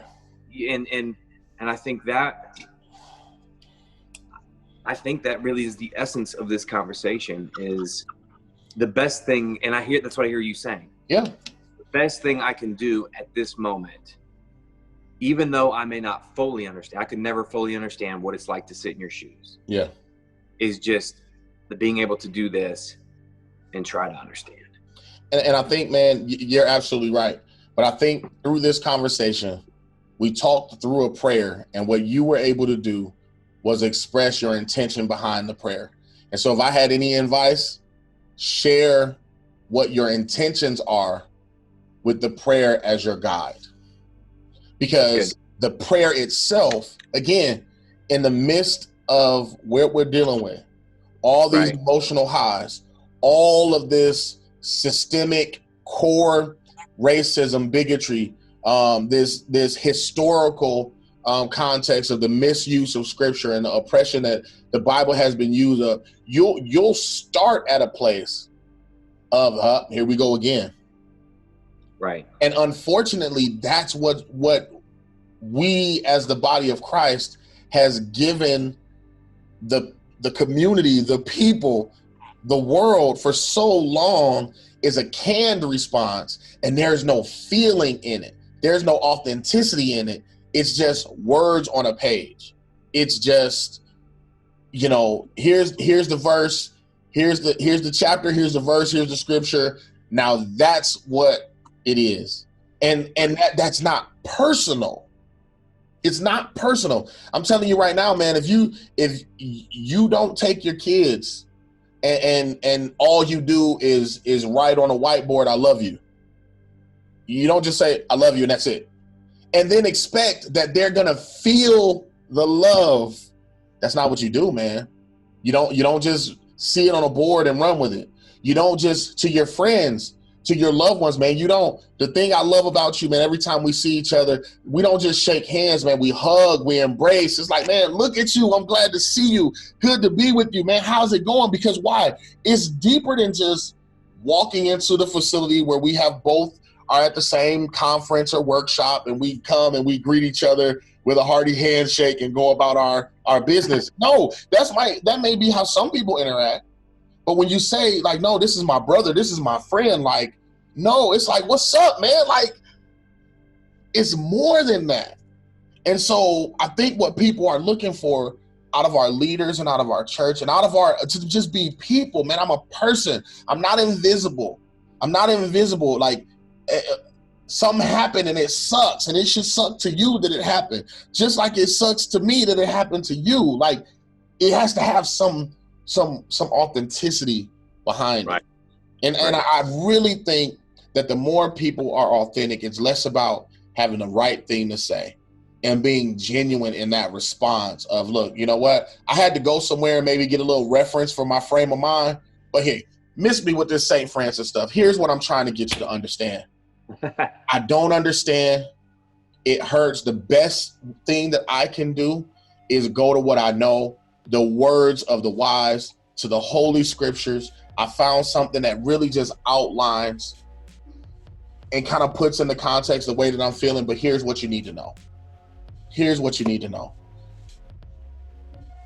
And I think that really is the essence of this conversation, is the best thing. And that's what I hear you saying. Yeah. The best thing I can do at this moment, even though I may not fully understand, I could never fully understand what it's like to sit in your shoes. Yeah. Is just the being able to do this and try to understand. And I think, man, you're absolutely right. But I think through this conversation, we talked through a prayer, and what you were able to do was express your intention behind the prayer. And so if I had any advice, share what your intentions are with the prayer as your guide. Because the prayer itself, again, in the midst of what we're dealing with, all these emotional highs, all of this systemic core racism, bigotry, this historical context of the misuse of scripture and the oppression that the Bible has been used of, you'll start at a place of here we go again. Right. And unfortunately, that's what we as the body of Christ has given the community, the people, the world for so long, is a canned response, and there's no feeling in it. There's no authenticity in it. It's just words on a page. It's just, here's the verse, here's the chapter, here's the verse, here's the scripture. Now that's what it is. And that's not personal. It's not personal. I'm telling you right now, man, if you don't take your kids and all you do is write on a whiteboard, I love you. You don't just say, I love you, and that's it. And then expect that they're going to feel the love. That's not what you do, man. You don't just see it on a board and run with it. You don't just, to your friends, to your loved ones, man, the thing I love about you, man, every time we see each other, we don't just shake hands, man. We hug, we embrace. It's like, man, look at you. I'm glad to see you. Good to be with you, man. How's it going? Because why? It's deeper than just walking into the facility where we have both are at the same conference or workshop, and we come and we greet each other with a hearty handshake and go about our business. No, that may be how some people interact. But when you say, like, no, this is my brother, this is my friend, like, no, it's like, what's up, man? Like, it's more than that. And so I think what people are looking for out of our leaders and out of our church and to just be people, man, I'm a person. I'm not invisible. Like, something happened and it sucks, and it should suck to you that it happened. Just like it sucks to me that it happened to you. Like, it has to have some authenticity behind it. And I really think that the more people are authentic, it's less about having the right thing to say and being genuine in that response of, look, you know what? I had to go somewhere and maybe get a little reference for my frame of mind, but hey, miss me with this St. Francis stuff. Here's what I'm trying to get you to understand. I don't understand. It hurts. The best thing that I can do is go to what I know, the words of the wise, to the Holy Scriptures. I found something that really just outlines and kind of puts in the context the way that I'm feeling, but here's what you need to know. Here's what you need to know.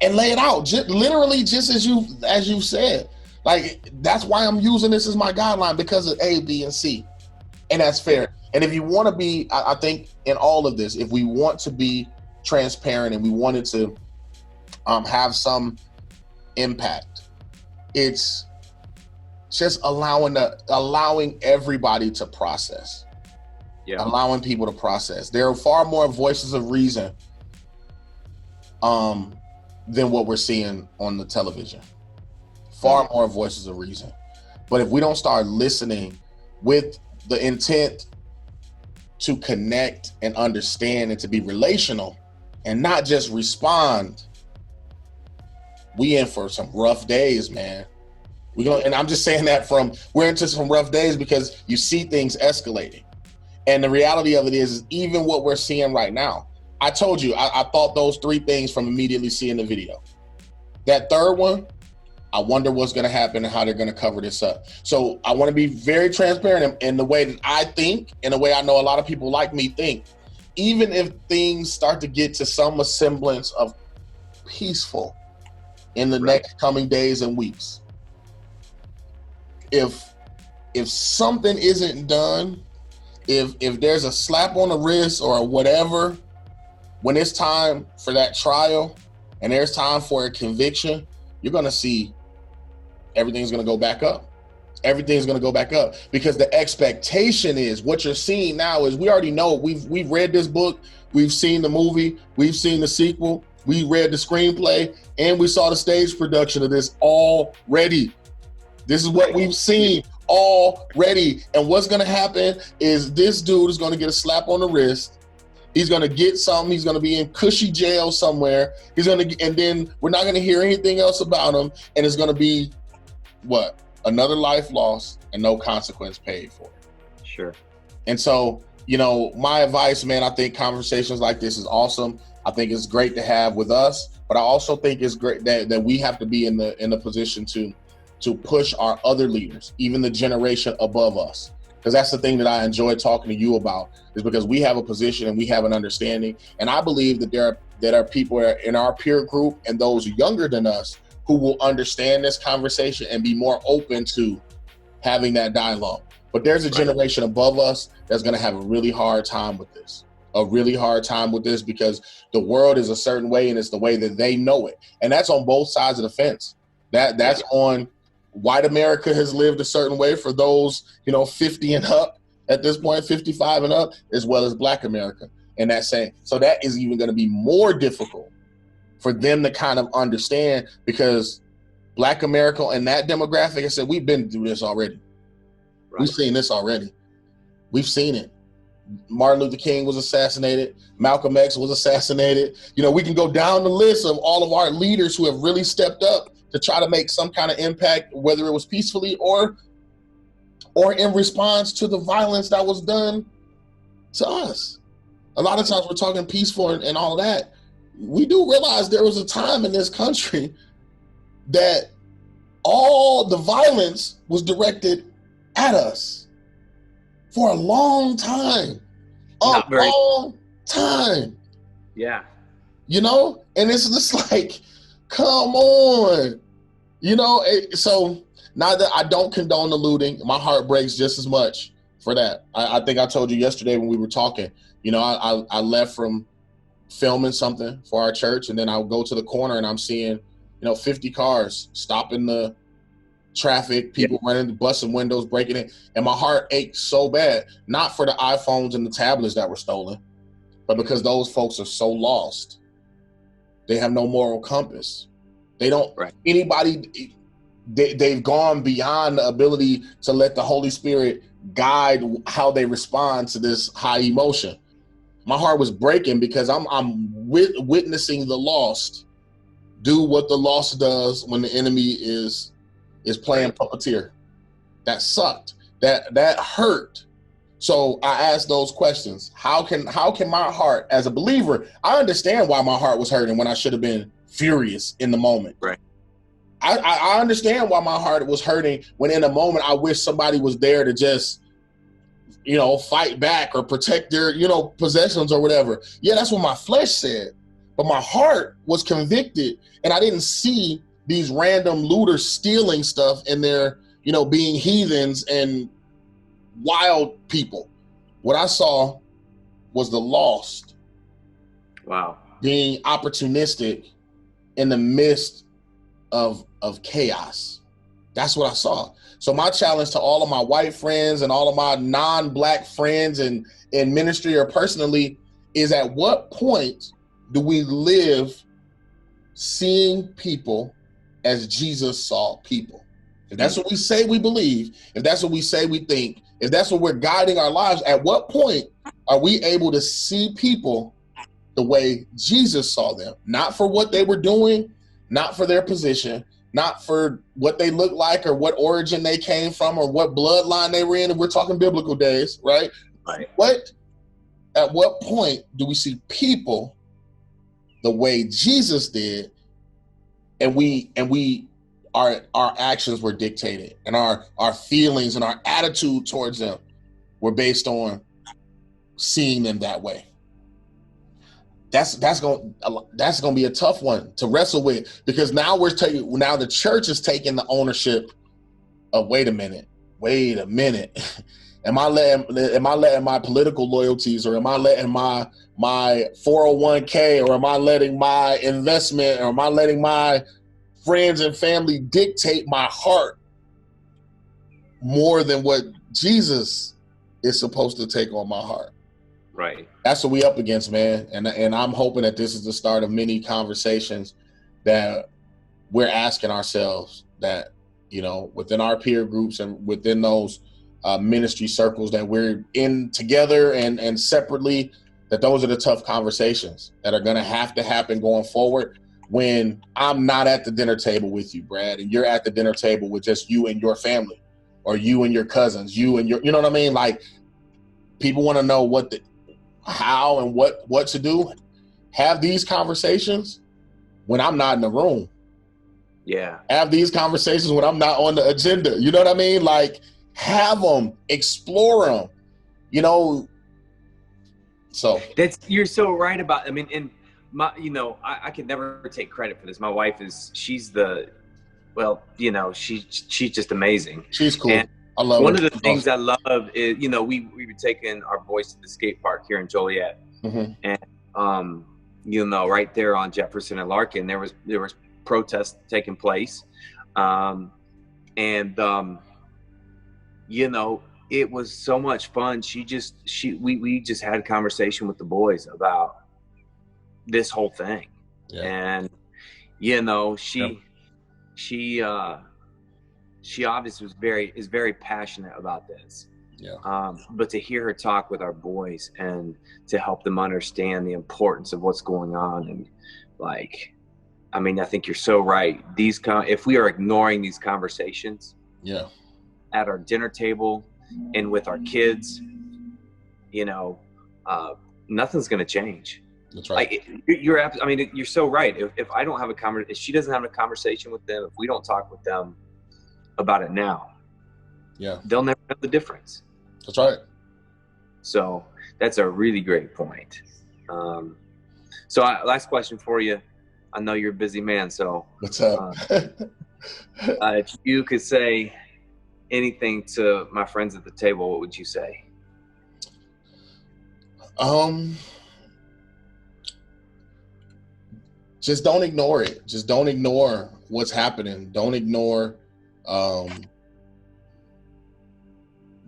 And lay it out, literally just as you said. Like, that's why I'm using this as my guideline, because of A, B, and C. And that's fair. And if you want to be, I think in all of this, if we want to be transparent and we wanted to have some impact, it's just allowing everybody to process. Yeah. Allowing people to process. There are far more voices of reason than what we're seeing on the television. Far more voices of reason. But if we don't start listening with the intent to connect and understand and to be relational and not just respond, we in for some rough days, man. And I'm just saying that we're into some rough days because you see things escalating. And the reality of it is even what we're seeing right now. I told you, I thought those three things from immediately seeing the video. That third one, I wonder what's going to happen and how they're going to cover this up. So I want to be very transparent in the way that I think, and the way I know a lot of people like me think. Even if things start to get to some semblance of peaceful in the next coming days and weeks, if something isn't done, if there's a slap on the wrist or whatever, when it's time for that trial and there's time for a conviction, you're going to see everything's going to go back up. Everything's going to go back up because the expectation is what you're seeing now is we already know we've read this book. We've seen the movie. We've seen the sequel. We read the screenplay and we saw the stage production of this already. This is what we've seen already. And what's going to happen is this dude is going to get a slap on the wrist. He's going to get something. He's going to be in cushy jail somewhere. And then we're not going to hear anything else about him. And it's going to be what? Another life lost and no consequence paid for it. Sure. And so, my advice, man, I think conversations like this is awesome. I think it's great to have with us, but I also think it's great that we have to be in the position to push our other leaders, even the generation above us. Because that's the thing that I enjoy talking to you about, is because we have a position and we have an understanding. And I believe that there are people in our peer group and those younger than us who will understand this conversation and be more open to having that dialogue. But there's a generation above us that's going to have a really hard time with this. Because the world is a certain way and it's the way that they know it. And that's on both sides of the fence. That's on white America has lived a certain way for those, 50 and up at this point, 55 and up, as well as Black America. And that's saying, so that is even going to be more difficult for them to kind of understand, because Black America and that demographic, I said, we've been through this already. Right. We've seen this already. We've seen it. Martin Luther King was assassinated. Malcolm X was assassinated. We can go down the list of all of our leaders who have really stepped up to try to make some kind of impact, whether it was peacefully or in response to the violence that was done to us. A lot of times we're talking peaceful and all of that. We do realize there was a time in this country that all the violence was directed at us for a long time. Long time. Yeah. And it's just like, come on. So not that I don't condone the looting, my heart breaks just as much for that. I think I told you yesterday when we were talking, I left from filming something for our church, and then I'll go to the corner and I'm seeing, 50 cars stopping the traffic, people running, busting windows, breaking it. And my heart aches so bad, not for the iPhones and the tablets that were stolen, but because those folks are so lost. They have no moral compass. They don't, anybody, they've gone beyond the ability to let the Holy Spirit guide how they respond to this high emotion. My heart was breaking because I'm witnessing the lost do what the lost does when the enemy is playing puppeteer. That sucked. That hurt. So I asked those questions. How can my heart, as a believer, I understand why my heart was hurting when I should have been furious in the moment. Right. I understand why my heart was hurting when in a moment I wish somebody was there to just, fight back or protect their, possessions or whatever. Yeah, that's what my flesh said. But my heart was convicted, and I didn't see these random looters stealing stuff and they're, being heathens and wild people. What I saw was the lost. Wow. Being opportunistic in the midst of chaos. That's what I saw. So my challenge to all of my white friends and all of my non-Black friends in ministry or personally is, at what point do we live seeing people as Jesus saw people? If that's what we say we believe, if that's what we say we think, if that's what we're guiding our lives, at what point are we able to see people the way Jesus saw them? Not for what they were doing, not for their position, not for what they look like or what origin they came from or what bloodline they were in. And we're talking biblical days, right? Right. At what point do we see people the way Jesus did, and our actions were dictated, and our feelings and our attitude towards them were based on seeing them that way? That's gonna be a tough one to wrestle with, because now the church is taking the ownership of wait a minute. Am I letting my political loyalties, or am I letting my 401k, or am I letting my investment, or am I letting my friends and family dictate my heart more than what Jesus is supposed to take on my heart? Right. That's what we up against, man. And I'm hoping that this is the start of many conversations that we're asking ourselves, that, you know, within our peer groups and within those ministry circles that we're in together and separately, that those are the tough conversations that are going to happen going forward, when I'm not at the dinner table with you, Brad, and you're at the dinner table with just you and your family, or you and your cousins, you know what I mean? Like, people want to know how and what to do. Have these conversations when I'm not in the room. Yeah. Have these conversations when I'm not on the agenda. You know what I mean? Like, have them, explore them, you know. So You're so right about, I mean, and I could never take credit for this. My wife she's just amazing. She's cool. And I love one her. of the things I love is, we were taking our boys to the skate park here in Joliet. Mm-hmm. And, right there on Jefferson and Larkin, there was protests taking place. It was so much fun. We just had a conversation with the boys about this whole thing. Yeah. And, she obviously is very passionate about this. Yeah. But to hear her talk with our boys and to help them understand the importance of what's going on, and I think you're so right. If we are ignoring these conversations, yeah, at our dinner table and with our kids, nothing's going to change. That's right. You're so right. If I don't have if she doesn't have a conversation with them, if we don't talk with them about it now, yeah, they'll never know the difference. That's right. So that's a really great point. Last question for you. I know you're a busy man, so what's up? If you could say anything to my friends at the table, what would you say? Just don't ignore it. Just don't ignore what's happening. Don't ignore,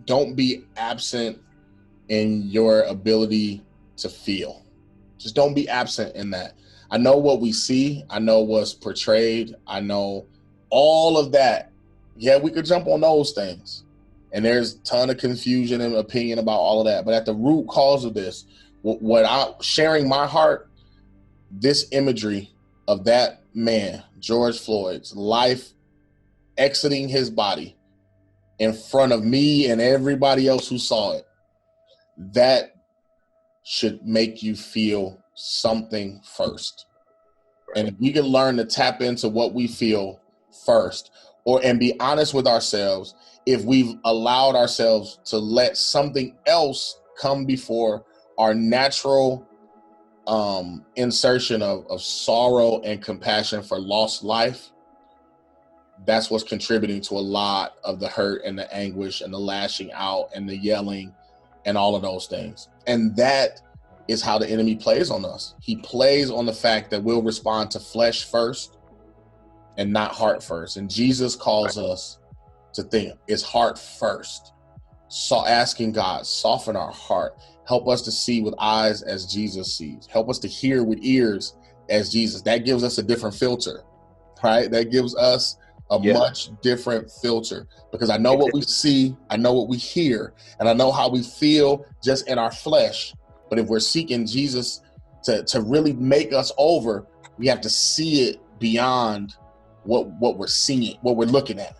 don't be absent in your ability to feel. Just don't be absent in that. I know what we see. I know what's portrayed. I know all of that. Yeah, we could jump on those things. And there's a ton of confusion and opinion about all of that. But at the root cause of this, what I'm sharing my heart, this imagery of that man, George Floyd's life exiting his body in front of me and everybody else who saw it, that should make you feel something first. And if we can learn to tap into what we feel first, and be honest with ourselves, if we've allowed ourselves to let something else come before our natural insertion of sorrow and compassion for lost life, that's what's contributing to a lot of the hurt and the anguish and the lashing out and the yelling and all of those things. And that is how the enemy plays on us. He plays on the fact that we'll respond to flesh first and not heart first. And Jesus calls us to think it's heart first. So asking God, soften our heart. Help us to see with eyes as Jesus sees. Help us to hear with ears as Jesus. That gives us a different filter, right? That gives us a much different filter, because I know what we see, I know what we hear, and I know how we feel just in our flesh. But if we're seeking Jesus to really make us over, we have to see it beyond what we're seeing, what we're looking at.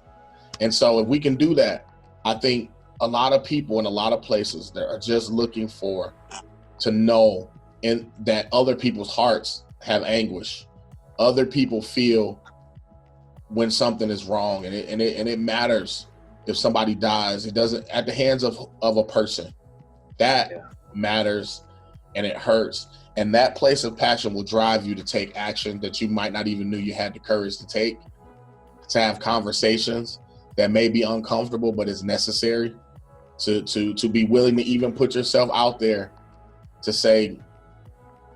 And so if we can do that, I think a lot of people in a lot of places that are just looking to know that other people's hearts have anguish. Other people feel when something is wrong, and it matters if somebody dies. It doesn't at the hands of a person. That matters, and it hurts. And that place of passion will drive you to take action that you might not even knew you had the courage to take, to have conversations that may be uncomfortable, but is necessary. to be willing to even put yourself out there to say,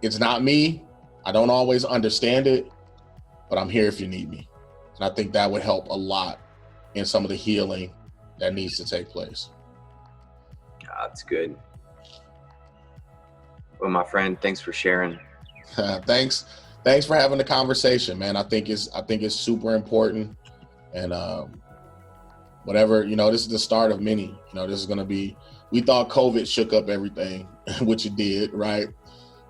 it's not me. I don't always understand it, but I'm here if you need me. And I think that would help a lot in some of the healing that needs to take place. That's good. Well, my friend, thanks for sharing. Thanks for having the conversation, man. I think it's super important. And whatever, this is the start of many. This is going to be, we thought COVID shook up everything, which it did, right?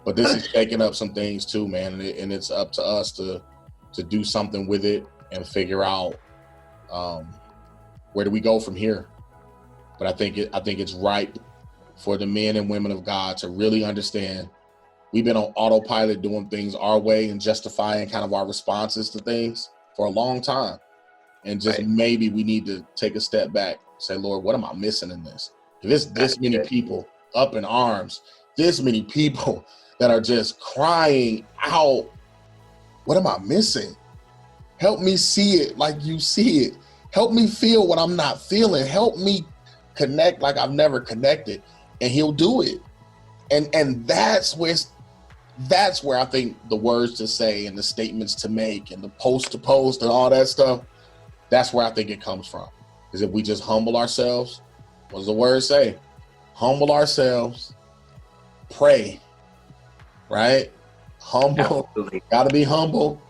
But this is shaking up some things too, man. And it's up to us to do something with it and figure out where do we go from here. But I think it's ripe for the men and women of God to really understand we've been on autopilot doing things our way and justifying kind of our responses to things for a long time. And just maybe we need to take a step back, say, Lord, what am I missing in this? If it's this many people up in arms, this many people that are just crying out, what am I missing? Help me see it like you see it. Help me feel what I'm not feeling. Help me connect like I've never connected. And he'll do it. And that's where I think the words to say and the statements to make and the post to post and all that stuff, that's where I think it comes from. Is if we just humble ourselves, what does the word say? Humble ourselves, pray, right? Humble, gotta be humble,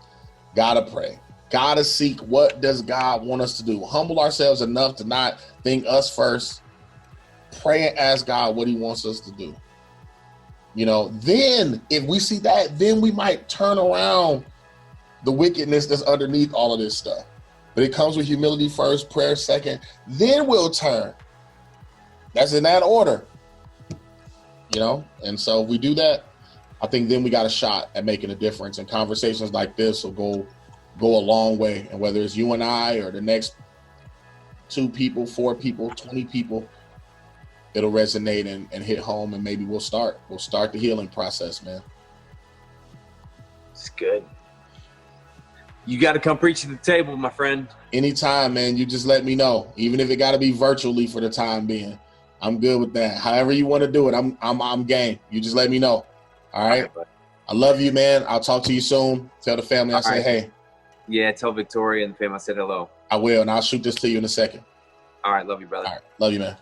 gotta pray, gotta seek what does God want us to do. Humble ourselves enough to not think us first, pray and ask God what he wants us to do. Then if we see that, then we might turn around the wickedness that's underneath all of this stuff. But it comes with humility first, prayer second, then we'll turn. That's in that order. And so if we do that, I think then we got a shot at making a difference. And conversations like this will go a long way. And whether it's you and I or the next 2 people, 4 people, 20 people, it'll resonate and hit home, and maybe we'll start the healing process, man. It's good. You got to come preach at the table, my friend. Anytime, man. You just let me know. Even if it got to be virtually for the time being, I'm good with that. However you want to do it, I'm game. You just let me know. All right. I love you, man. I'll talk to you soon. Tell the family I said hey. Yeah, tell Victoria and the family I said hello. I will, and I'll shoot this to you in a second. All right, love you, brother. All right, love you, man.